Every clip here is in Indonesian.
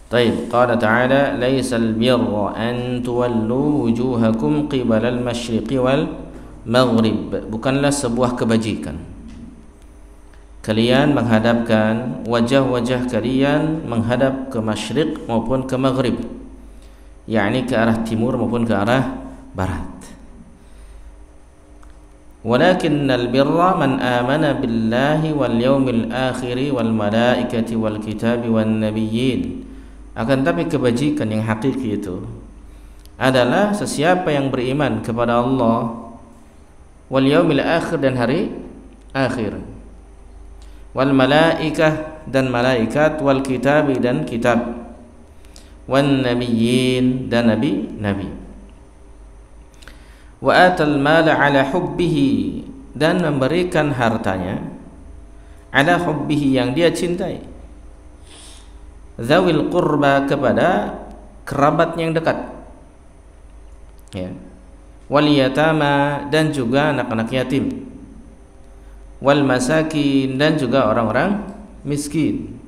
Taib, qala ta'ala laysal birra an tuwallu wujuhakum qibalal masyriqi wal maghrib. Bukanlah sebuah kebajikan kalian menghadapkan wajah-wajah kalian menghadap ke masyriq maupun ke maghrib, yakni ke arah timur maupun ke arah barat. Walakinnal birra man amana billahi wal yawmil akhir wal malaikati wal kitabi wan nabiyyin. Akan tapi kebajikan yang hakiki itu adalah sesiapa yang beriman kepada Allah wal yaumil akhir dan hari akhir, wal malaikah dan malaikat, wal kitabi dan kitab, wan nabiyyin dan nabi-nabi. Wa atal mala ala hubbihi, dan memberikan hartanya ala hubbihi yang dia cintai, zawil qurba kepada kerabat yang dekat, ya, wal yatama dan juga anak-anak yatim, wal masakin dan juga orang-orang miskin,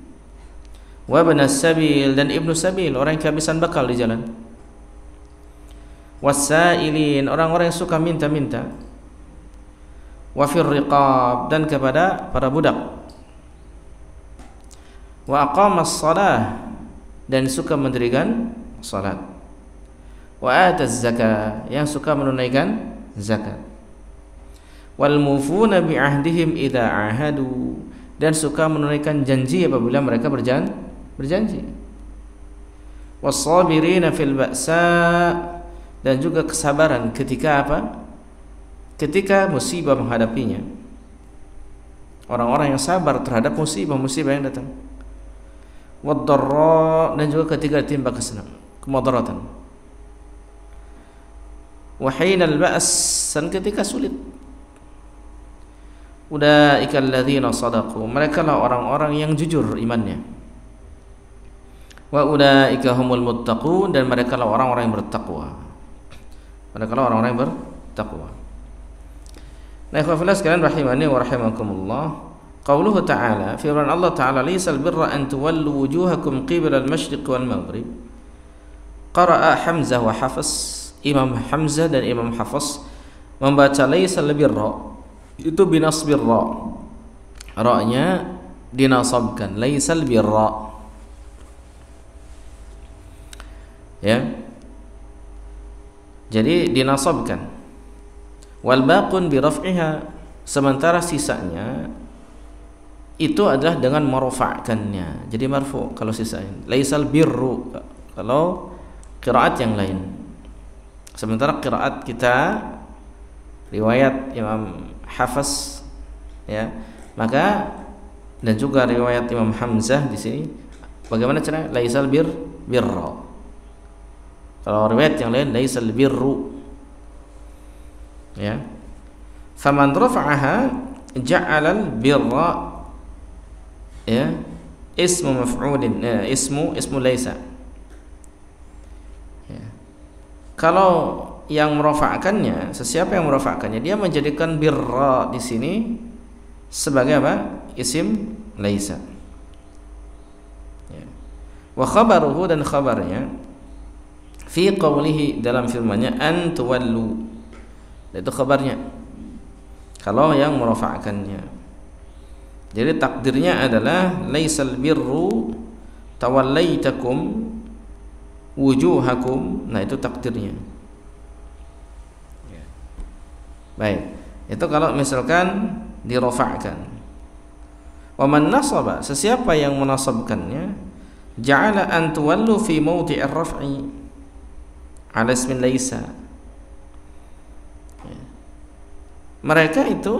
wa ibnas sabil dan ibnu sabil, orang yang kehabisan bekal di jalan, wasailin orang-orang yang suka minta-minta, wa fir riqab dan kepada para budak, wa aqamas shalah dan suka mendirikan salat, wa ataz zakah yang suka menunaikan zakat, wal mufuna bi ahdihim idza ahadu dan suka menunaikan janji apabila mereka berjanji, was sabirina fil ba'sa dan juga kesabaran ketika apa? Ketika musibah menghadapinya. Orang-orang yang sabar terhadap musibah-musibah yang datang. Wad-dharra dan juga ketika ditimpa kemudaratan. Wa hinal ba's dan ketika sulit. Ulaika alladzina shadaqu, mereka lah orang-orang yang jujur imannya. Wa ulaika humul muttaqun dan mereka lah orang-orang yang bertakwa. Mereka lah orang-orang yang bertakwa. Nah, ikhwafillah sekalian rahimani wa rahimakumullah. Qauluhu ta'ala, firman Allah ta'ala, laysal birra an tuwallu wujuhakum qibala al-masyriq wal maghrib. Qara'a Hamzah wa Hafs, Imam Hamzah dan Imam Hafs membaca laysal birra itu binasbir ra. Ra-nya dinasabkan, laysal birra. Ya. Jadi dinasabkan. Wal baqun bi raf'iha, sementara sisanya itu adalah dengan merofa'kannya, jadi marfu kalau sisanya. Laisal birru kalau qiraat yang lain. Sementara qiraat kita riwayat Imam Hafs, ya, maka dan juga riwayat Imam Hamzah di sini bagaimana cara laisal birra. Kalau riwayat yang lain laisal birru, ya. Faman rafa'aha ja'alal birra, ya, ismu maf'ulin, ismu laisa, ya. Kalau yang merofakkannya, sesiapa yang merofakkannya, dia menjadikan birra di sini sebagai apa? Isim laisa, ya. Wa khabaruhu dan khabarnya fi qawlihi dalam firman-Nya an tuwallu, itu khabarnya kalau yang merofakkannya. Jadi takdirnya adalah laisal birru tawallaitakum wujuhakum. Nah, itu takdirnya. Ya. Baik, itu kalau misalkan dirofa'kan. Wa man nasaba, sesiapa yang menasabkannya, ja'ala an tuwallu fi mawdi'ir raf'i ala ismin laisa. Ya. Mereka itu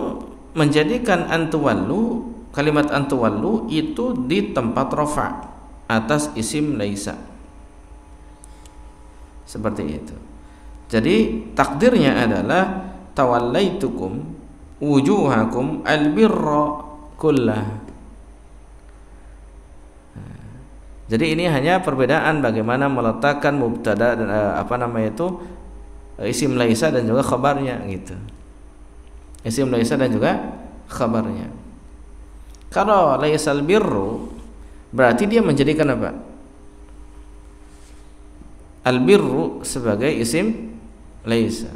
menjadikan antuwallu, kalimat antuwallu itu di tempat rafa' atas isim laisa. Seperti itu. Jadi takdirnya adalah tawallaitukum wujuhakum albirra kullah. Jadi ini hanya perbedaan bagaimana meletakkan mubtada dan isim laisa dan juga khabarnya gitu. Isim laisa dan juga khabarnya. Kalau laisal birru berarti dia menjadikan apa? al-birru sebagai isim laisa,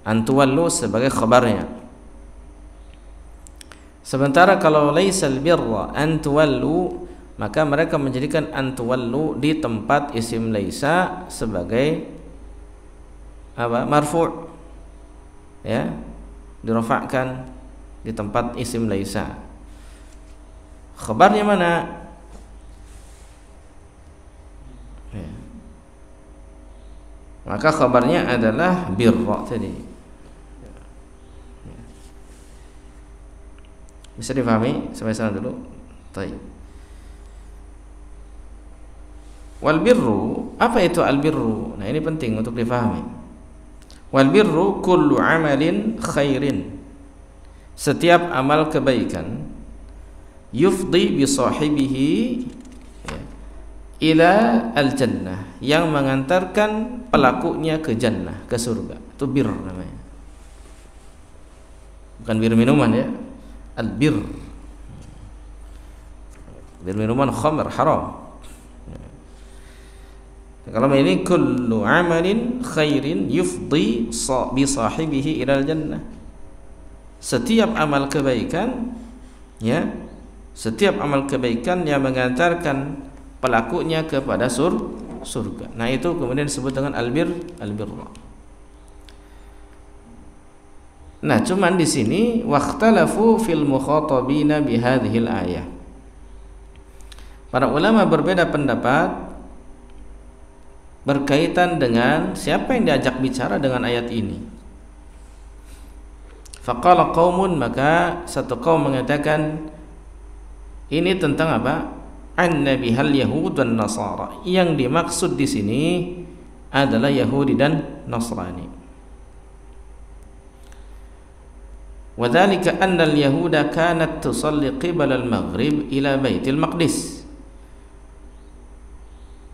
antuwallu sebagai khabarnya. Sementara kalau laisal birra antuwallu, maka mereka menjadikan antuwallu di tempat isim laisa sebagai apa? Marfu', ya, dirafa'kan di tempat isim laisa. Khabarnya mana? Ya. Maka khabarnya adalah birra tadi. Bisa difahami sampai sana dulu? Baik. Wal birru, apa itu al birru? Nah, ini penting untuk difahami. Wal birru kullu amalin khairin, setiap amal kebaikan, yufdi bi sahibihi ila al jannah, yang mengantarkan pelakunya ke jannah, ke surga. Itu bir namanya. Bukan bir minuman ya. Al-bir, bir minuman khamr haram. Kalau ini kullu amalin khairin yufdi bi sahibihi ilal jannah, setiap amal kebaikan, ya, setiap amal kebaikan yang mengantarkan pelakunya kepada surga. Nah, itu kemudian disebut dengan al-birra. Nah, cuman di sini waqtalafu fil mukhatabina bihadhil ayah. Para ulama berbeda pendapat berkaitan dengan siapa yang diajak bicara dengan ayat ini. Faqala qaumun, maka satu kaum mengatakan ini tentang apa? Annabihal yahud dan nasara. Yang dimaksud di sini adalah Yahudi dan Nasrani. وذلك أن اليهود كانت تصلي قبل المغرب إلى بيت المقدس.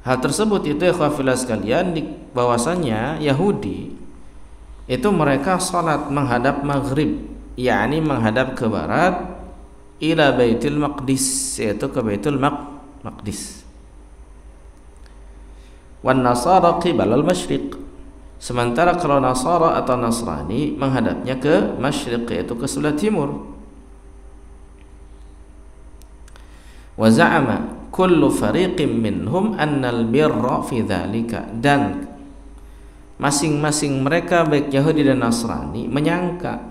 Hal tersebut itu ikhwah fillah sekalian, bahwasanya Yahudi itu mereka salat menghadap maghrib, yakni menghadap ke barat, ila Baitul Maqdis, yaitu ke Baitul Maqdis. Wan nasara qibala al-masyriq, sementara kalau Nasara atau Nasrani menghadapnya ke masyriq, yaitu ke sebelah timur. Wa za'ama kullu fariqin minhum annal birra fi dzalika, dan masing-masing mereka baik Yahudi dan Nasrani menyangka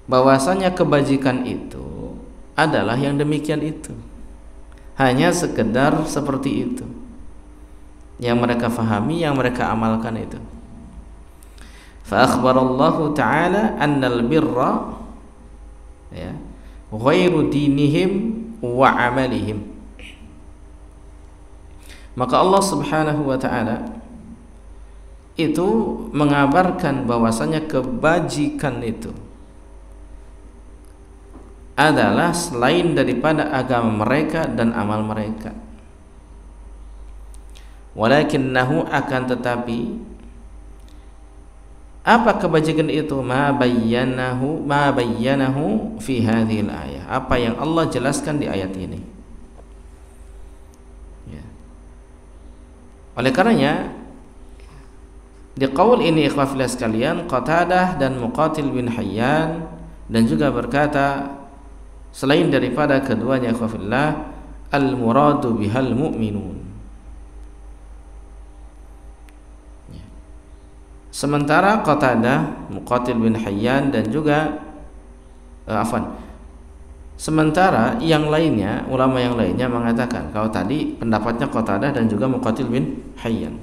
bahwasanya kebajikan itu adalah yang demikian itu, hanya sekedar seperti itu yang mereka fahami, yang mereka amalkan itu. Fa akhbarallahu ta'ala annal birra, ya, ghairu dinihim wa amalihim. Maka Allah Subhanahu wa ta'ala itu mengabarkan bahwasanya kebajikan itu adalah selain daripada agama mereka dan amal mereka. Walakinnahu, akan tetapi apa kebajikan itu? Ma bayyanahu fi hadhil ayah, apa yang Allah jelaskan di ayat ini, ya. Oleh karenanya di qaul ini ikhwah fillah sekalian, Qatadah dan Muqatil bin Hayyan dan juga berkata selain daripada keduanya ikhwah fillah, al muradu bihal mu'minun. Sementara Qatadah, Muqatil bin Hayyan dan juga sementara yang lainnya, ulama yang lainnya mengatakan, kalau tadi pendapatnya Qatadah dan juga Muqatil bin Hayyan.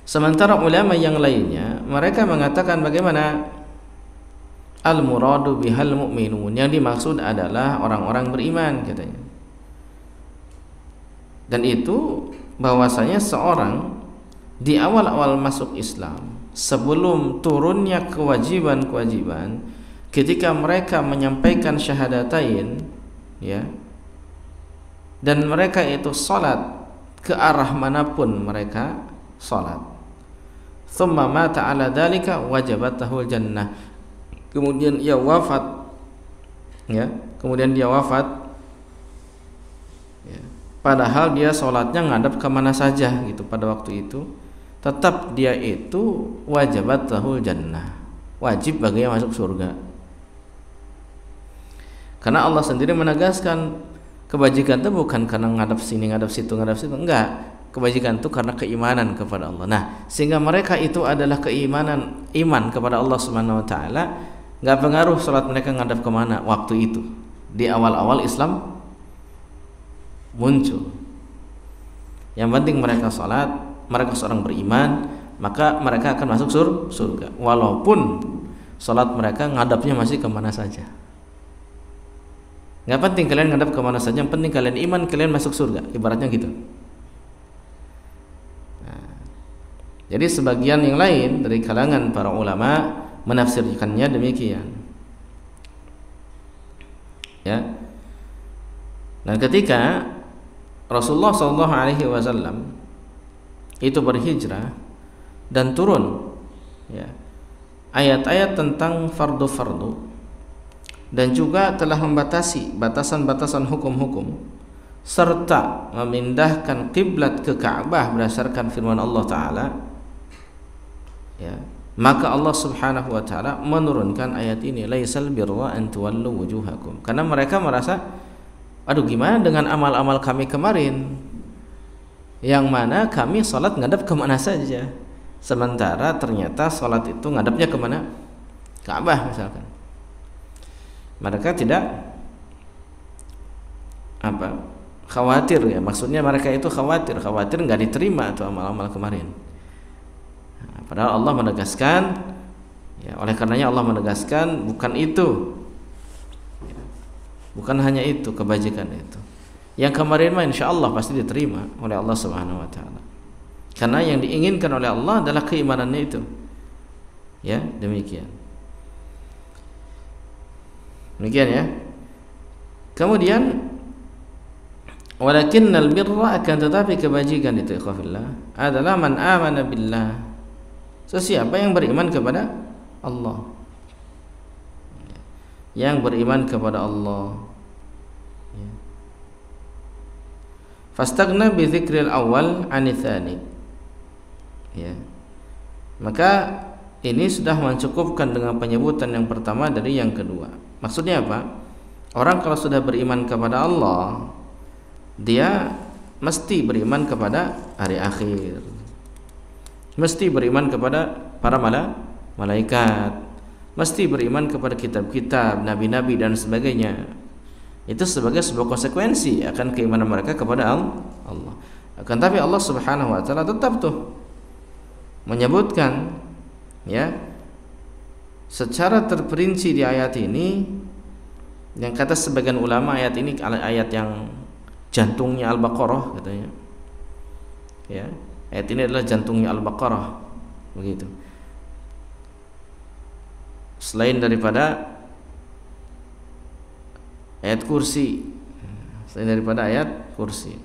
Sementara ulama yang lainnya mereka mengatakan bagaimana? Al-muradu bihal mu'minun, yang dimaksud adalah orang-orang beriman, katanya. Dan itu bahwasanya seorang di awal-awal masuk Islam, sebelum turunnya kewajiban-kewajiban, ketika mereka menyampaikan syahadatain, ya, dan mereka itu salat ke arah manapun mereka salat, thumma mata ala dzalika wajabatahul jannah, kemudian ia wafat, ya, kemudian dia wafat, ya, padahal dia sholatnya ngadap kemana saja gitu pada waktu itu, tetap dia itu wajibat lahul jannah, wajib baginya masuk surga. Karena Allah sendiri menegaskan kebajikan itu bukan karena ngadap sini, ngadap situ, enggak. Kebajikan itu karena keimanan kepada Allah. Nah, sehingga mereka itu adalah keimanan, iman kepada Allah Subhanahu wa taala. Enggak pengaruh salat mereka ngadap kemana waktu itu. Di awal-awal Islam muncul. Yang penting mereka salat, mereka seorang beriman, maka mereka akan masuk surga. Walaupun salat mereka ngadapnya masih kemana saja. Enggak penting kalian ngadap kemana saja, yang penting kalian iman, kalian masuk surga. Ibaratnya gitu. Jadi sebagian yang lain dari kalangan para ulama menafsirkannya demikian. Ya. Dan ketika Rasulullah SAW itu berhijrah dan turun, ya, ayat-ayat tentang fardu-fardu dan juga telah membatasi batasan-batasan hukum-hukum serta memindahkan kiblat ke Ka'bah berdasarkan firman Allah Ta'ala, ya, maka Allah Subhanahu wa taala menurunkan ayat ini, laisal birra an tuwallu wujuhakum. Karena mereka merasa, aduh gimana dengan amal-amal kami kemarin yang mana kami salat ngadap kemana saja, sementara ternyata salat itu ngadapnya kemana? Ka'bah misalkan. Mereka tidak khawatir, ya, maksudnya mereka itu khawatir nggak diterima tuh amal-amal kemarin. Padahal Allah menegaskan, ya, oleh karenanya Allah menegaskan bukan itu, ya, bukan hanya itu kebajikan itu. Yang kemarin mah insya Allah pasti diterima oleh Allah Subhanahu wa taala. Karena yang diinginkan oleh Allah adalah keimanannya itu. Ya, demikian. Demikian ya. Kemudian walakinnal birra, akan tetapi kebajikan itu ikhwafillah adalah man amana billah, sesiapa yang beriman kepada Allah, yang beriman kepada Allah, fastaghna bi dzikril awal anitsani, ya, maka ini sudah mencukupkan dengan penyebutan yang pertama dari yang kedua. Maksudnya apa? Orang kalau sudah beriman kepada Allah, dia mesti beriman kepada hari akhir, mesti beriman kepada para malaikat, mesti beriman kepada kitab-kitab, nabi-nabi dan sebagainya. Itu sebagai sebuah konsekuensi akan keimanan mereka kepada Allah. Akan tapi Allah Subhanahu wa taala tetap tuh menyebutkan, ya, secara terperinci di ayat ini, yang kata sebagian ulama ayat ini ayat yang jantungnya Al-Baqarah katanya. Ya, ayat ini adalah jantungnya Al-Baqarah, begitu. Selain daripada ayat kursi, selain daripada ayat kursi.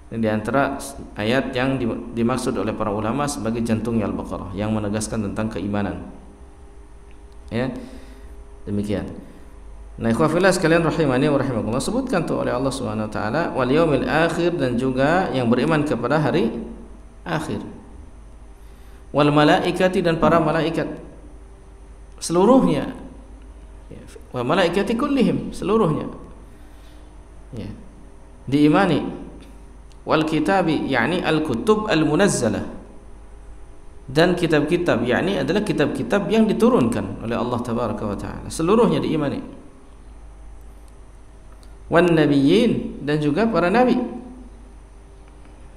Ini diantara ayat yang dimaksud oleh para ulama sebagai jantungnya Al-Baqarah, yang menegaskan tentang keimanan. Ya, demikian. Nah, ikhwafillah sekalian rahimani wa rahimakumullah, sebutkan tuh oleh Allah Subhanahu wa taala wal yaumil akhir, dan juga yang beriman kepada hari akhir. Wal malaikati, dan para malaikat seluruhnya. Wa malaikati kullihim, seluruhnya. Ya. Diimani. Wal kitabi, yakni al-kutub al-munazzalah. Dan kitab-kitab, yakni adalah kitab-kitab yang diturunkan oleh Allah tabaraka wa taala. Seluruhnya diimani. Wan nabiyyin, dan juga para nabi,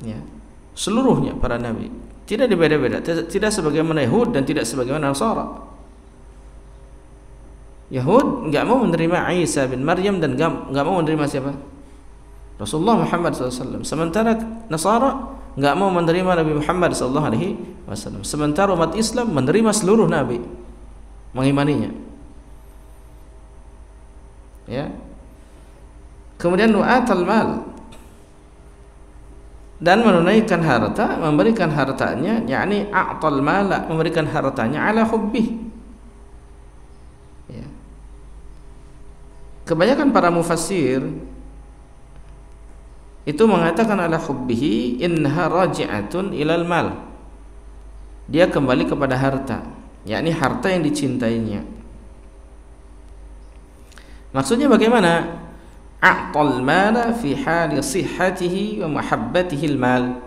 ya, seluruhnya para nabi, tidak dibeda-beda, tidak sebagaimana Yahud dan tidak sebagaimana Nasara. Yahud enggak mau menerima Isa bin Maryam dan enggak mau menerima siapa? Rasulullah Muhammad SAW. Sementara Nasara enggak mau menerima Nabi Muhammad SAW. Sementara umat Islam menerima seluruh nabi, mengimaninya. Ya. Kemudian wa'atal mal, dan menunaikan harta, memberikan hartanya, yakni a'tal mala, memberikan hartanya ala hubbih. Ya. Kebanyakan para mufassir itu mengatakan ala hubbihi innaha raji'atun ilal mal. Dia kembali kepada harta, yakni harta yang dicintainya. Maksudnya bagaimana? A'tal mala fi hali sihhatihi wa mahabbatihi al-mal.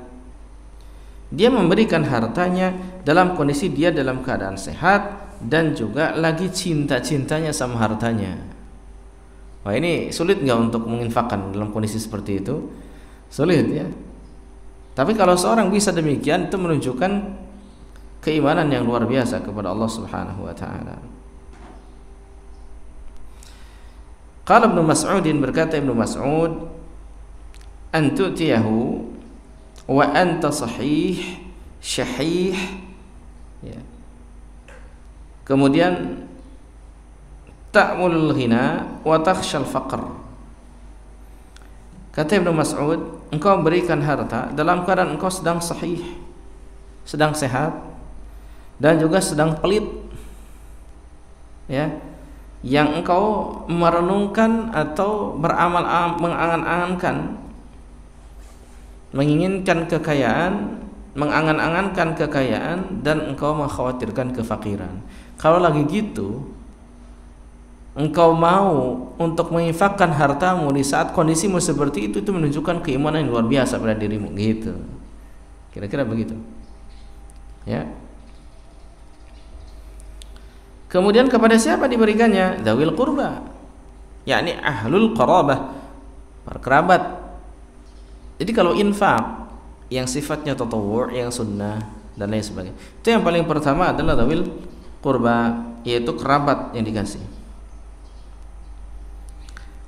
Dia memberikan hartanya dalam kondisi dia dalam keadaan sehat dan juga lagi cinta-cintanya sama hartanya. Wah, ini sulit nggak untuk menginfakkan dalam kondisi seperti itu? Sulit ya. Tapi kalau seorang bisa demikian, itu menunjukkan keimanan yang luar biasa kepada Allah Subhanahu wa taala. Qala Ibnu Mas'udin, berkata Ibnu Mas'ud, an tu'tiyahu wa anta sahih syahih, ya. Kemudian ta'mulul ghina wa takhshal faqr. Kata Ibnu Mas'ud, engkau berikan harta dalam keadaan engkau sedang sahih, sedang sehat, dan juga sedang pelit, ya, yang engkau merenungkan atau beramal mengangan-angankan, menginginkan kekayaan, mengangan-angankan kekayaan, dan engkau mengkhawatirkan kefakiran. Kalau lagi gitu, engkau mau untuk menginfakkan hartamu di saat kondisimu seperti itu menunjukkan keimanan yang luar biasa pada dirimu, gitu. Kira-kira begitu, ya. Kemudian kepada siapa diberikannya? Dzawil qurba, yakni ahlul qarabah, para kerabat. Jadi kalau infak yang sifatnya tatawwu', yang sunnah dan lain sebagainya, itu yang paling pertama adalah dzawil qurba, yaitu kerabat yang dikasih.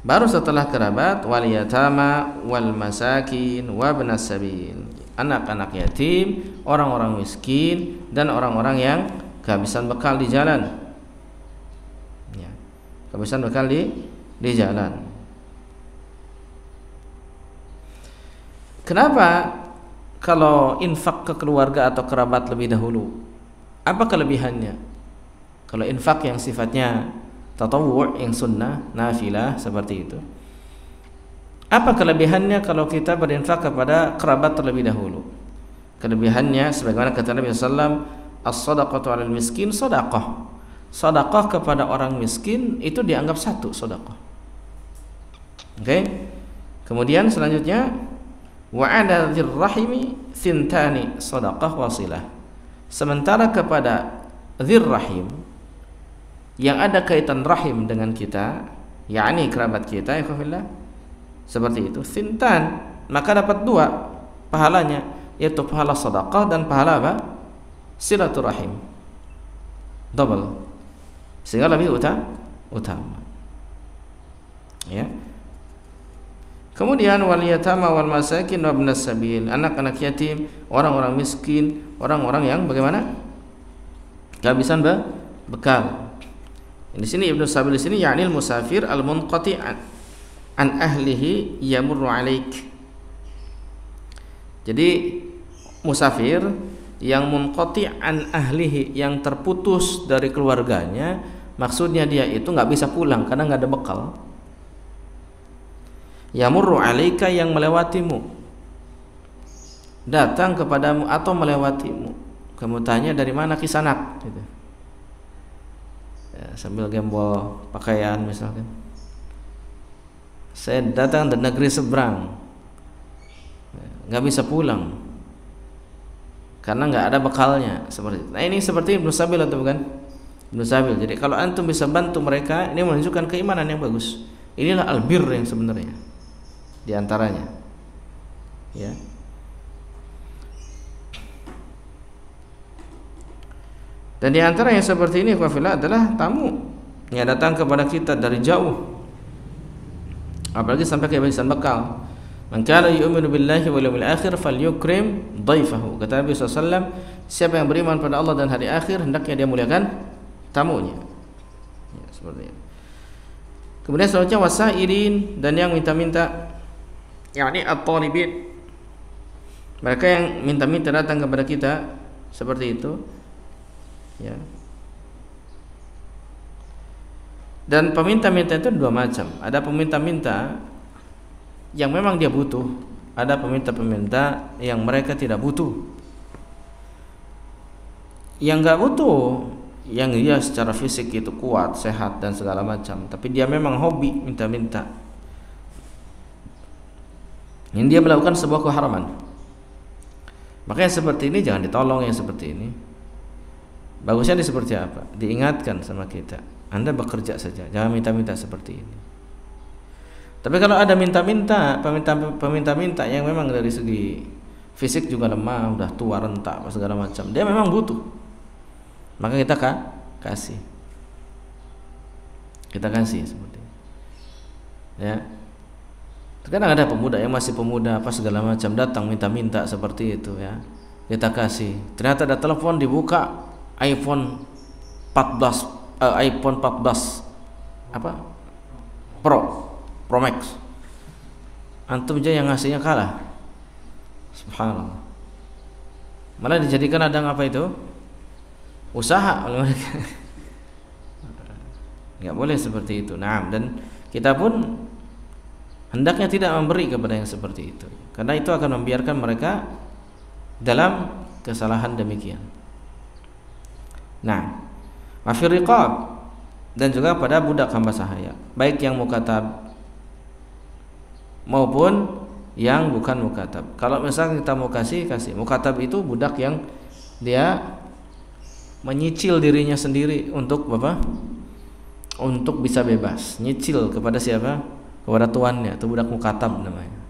Baru setelah kerabat, wal yatama wal masakin wa ibnas sabil, anak-anak yatim, orang-orang miskin, dan orang-orang yang kehabisan bekal di jalan, ya, kehabisan bekal di jalan. Kenapa kalau infak ke keluarga atau kerabat lebih dahulu? Apa kelebihannya? Kalau infak yang sifatnya tatawwu', yang sunnah, nafilah seperti itu, apa kelebihannya kalau kita berinfak kepada kerabat terlebih dahulu? Kelebihannya sebagaimana kata Nabi SAW, as-sadaqatu 'alal miskin sadaqah. Sedekah kepada orang miskin itu dianggap satu sedekah. Oke. Kemudian selanjutnya, wa 'ala dzirrahimi thintani sadaqah wasilah. Sementara kepada dzirrahim, yang ada kaitan rahim dengan kita, yakni kerabat kita, ya khafillah, seperti itu, thintan, maka dapat dua pahalanya, yaitu pahala sedekah dan pahala apa? Silaturahim, double, sehingga lebih utama, ya. Kemudian wal yatama wal masakin wa ibnas sabil, anak-anak yatim, orang-orang miskin, orang-orang yang bagaimana? Kehabisan bekal. Di sini Ibnu Sabil di sini yakni al-musafir al-munqati' an ahlihi yamurru alaik. Jadi musafir yang munqati' an ahlihi, yang terputus dari keluarganya, maksudnya dia itu nggak bisa pulang karena nggak ada bekal. Yamurru alaika, yang melewatimu, datang kepadamu atau melewatimu. Kamu tanya dari mana kisanak, gitu. Ya, sambil gembol pakaian misalkan, saya datang dari negeri seberang, nggak bisa pulang karena nggak ada bekalnya, seperti itu. Nah, ini seperti Ibnu Sabil atau bukan? Ibnu Sabil. Jadi kalau antum bisa bantu mereka, ini menunjukkan keimanan yang bagus. Inilah albir yang sebenarnya di antaranya, ya. Dan di antara yang seperti ini kafilah adalah tamu yang datang kepada kita dari jauh, apalagi sampai kehabisan bekal. Man kana yu'minu billahi wal yawmil akhir falyukrim dhaifahu. Kata Nabi SAW, siapa yang beriman pada Allah dan hari akhir, hendaknya dia muliakan tamunya, ya, seperti itu. Kemudian selanjutnya wasailin, dan yang minta-minta, yakni at-talibin, mereka yang minta-minta datang kepada kita, seperti itu, ya. Dan peminta-minta itu dua macam. Ada peminta-minta yang memang dia butuh, ada peminta-peminta yang mereka tidak butuh, yang nggak butuh, yang dia secara fisik itu kuat, sehat dan segala macam, tapi dia memang hobi minta-minta. Ini dia melakukan sebuah keharaman. Makanya seperti ini jangan ditolong, yang seperti ini. Bagusnya seperti apa? Diingatkan sama kita, Anda bekerja saja, jangan minta-minta seperti ini. Tapi kalau ada peminta-minta yang memang dari segi fisik juga lemah, udah tua, rentak, segala macam, dia memang butuh, maka kita kasih. Kita kasih seperti ini. Ya. Kadang ada pemuda yang masih pemuda apa segala macam datang minta-minta seperti itu ya. Kita kasih. Ternyata ada telepon dibuka iPhone 14 apa? Pro Max. Antum aja yang ngasihnya kalah. Subhanallah. Malah dijadikan ada apa itu? Usaha oleh mereka. Enggak boleh seperti itu. Nah, dan kita pun hendaknya tidak memberi kepada yang seperti itu, karena itu akan membiarkan mereka dalam kesalahan demikian. Nah, wafir riqab, dan juga pada budak hamba sahaya, baik yang mukatab maupun yang bukan mukatab. Kalau misalnya kita mau kasih, mukatab itu budak yang dia menyicil dirinya sendiri untuk apa? Untuk bisa bebas, nyicil kepada siapa? Kepada tuannya, itu budak mukatab namanya.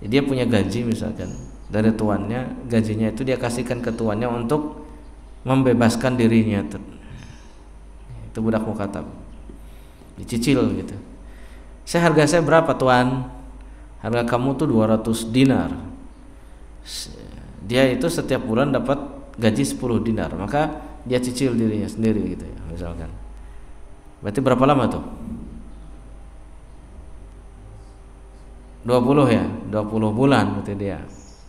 Jadi dia punya gaji misalkan dari tuannya, gajinya itu dia kasihkan ke tuannya untuk membebaskan dirinya. Itu budak mukatab, dicicil gitu. Harga saya berapa tuan? Harga kamu tuh 200 dinar. Dia itu setiap bulan dapat gaji 10 dinar, maka dia cicil dirinya sendiri gitu ya, misalkan. Berarti berapa lama tuh? 20 ya, 20 bulan berarti dia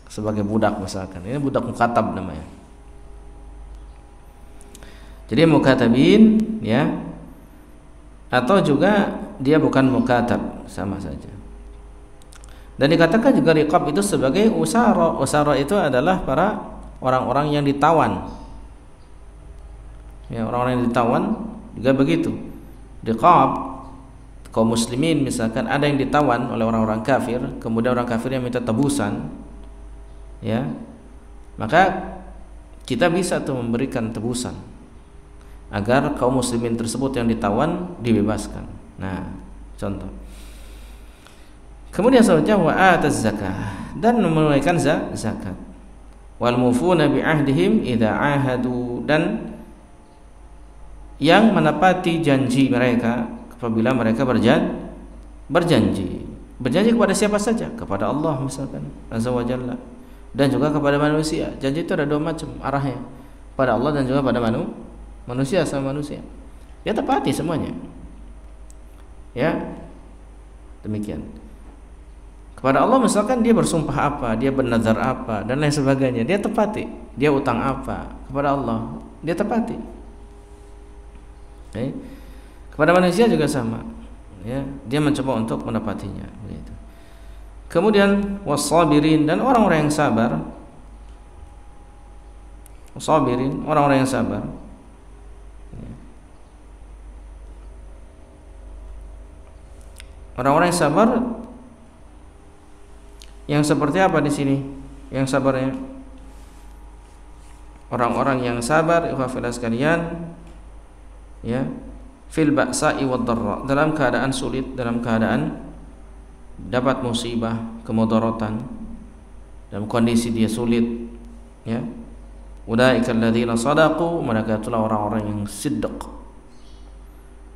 sebagai budak misalkan. Ini budak mukatab namanya. Jadi mukatabin ya, atau juga dia bukan mukatab, sama saja. Dan dikatakan juga riqab itu sebagai usara. Usara itu adalah para orang-orang yang ditawan. Ya, orang-orang yang ditawan juga begitu. Riqab kaum muslimin misalkan ada yang ditawan oleh orang-orang kafir, kemudian orang kafir yang minta tebusan, ya, maka kita bisa tuh memberikan tebusan agar kaum muslimin tersebut yang ditawan dibebaskan. Nah, contoh. Kemudian selanjutnya wa ataz zakah, dan menunaikan zakat. Wal mufuna bi ahdihim idza ahadu, dan yang menepati janji mereka apabila mereka berjanji kepada siapa saja, kepada Allah misalkan azza wa jalla, dan juga kepada manusia. Janji itu ada dua macam arahnya, pada Allah dan juga pada manusia sama manusia. Dia tepati semuanya. Ya. Demikian. Kepada Allah misalkan dia bersumpah apa, dia bernazar apa dan lain sebagainya, dia tepati. Dia utang apa kepada Allah, dia tepati. Okay. Kepada manusia juga sama, ya, dia mencoba untuk menepatinya begitu. Kemudian wasabirin, dan orang-orang yang sabar. Wasabirin, orang-orang yang sabar. Orang-orang yang sabar yang seperti apa di sini? Yang sabarnya orang-orang yang sabar, ikhwafillah sekalian, ya, fil ba'sa'i wad dharra, dalam keadaan sulit, dalam keadaan dapat musibah, kemudaratan, dalam kondisi dia sulit, ya. Ulaika alladzina shadaqu, mereka itulah orang-orang yang sidq,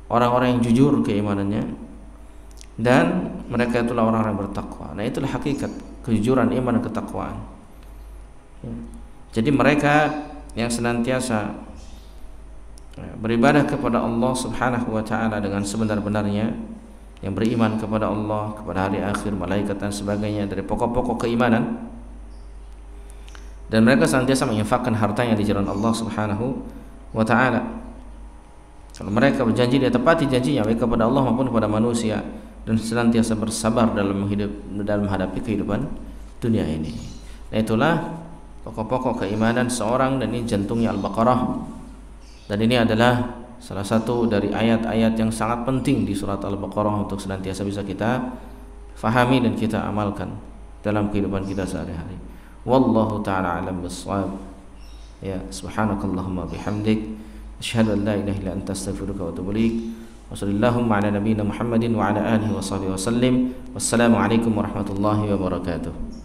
orang-orang yang jujur keimanannya, dan mereka itulah orang-orang yang bertakwa. Nah, itulah hakikat kejujuran iman dan ketakwaan, ya. Jadi mereka yang senantiasa beribadah kepada Allah Subhanahu wa ta'ala dengan sebenar-benarnya, yang beriman kepada Allah, kepada hari akhir, malaikat dan sebagainya, dari pokok-pokok keimanan, dan mereka senantiasa menginfakkan hartanya di jalan Allah Subhanahu wa ta'ala. Kalau mereka berjanji, dia tepati janjinya baik kepada Allah maupun kepada manusia. dan senantiasa bersabar dalam menghadapi kehidupan dunia ini. Nah, itulah pokok-pokok keimanan seorang, dan ini jantungnya Al-Baqarah. Dan ini adalah salah satu dari ayat-ayat yang sangat penting di surat Al-Baqarah untuk senantiasa bisa kita fahami dan kita amalkan dalam kehidupan kita sehari-hari. Wallahu ta'ala alam bissawab. Ya, subhanakallahumma bihamdik, asyhadu an la ilaha illa anta, astaghfiruka wa atubu ilaik. Wa sallallahu ala nabiyyina Muhammadin wa ala alihi wa sahbihi wa sallim. Wassalamu alaikum warahmatullahi wabarakatuh.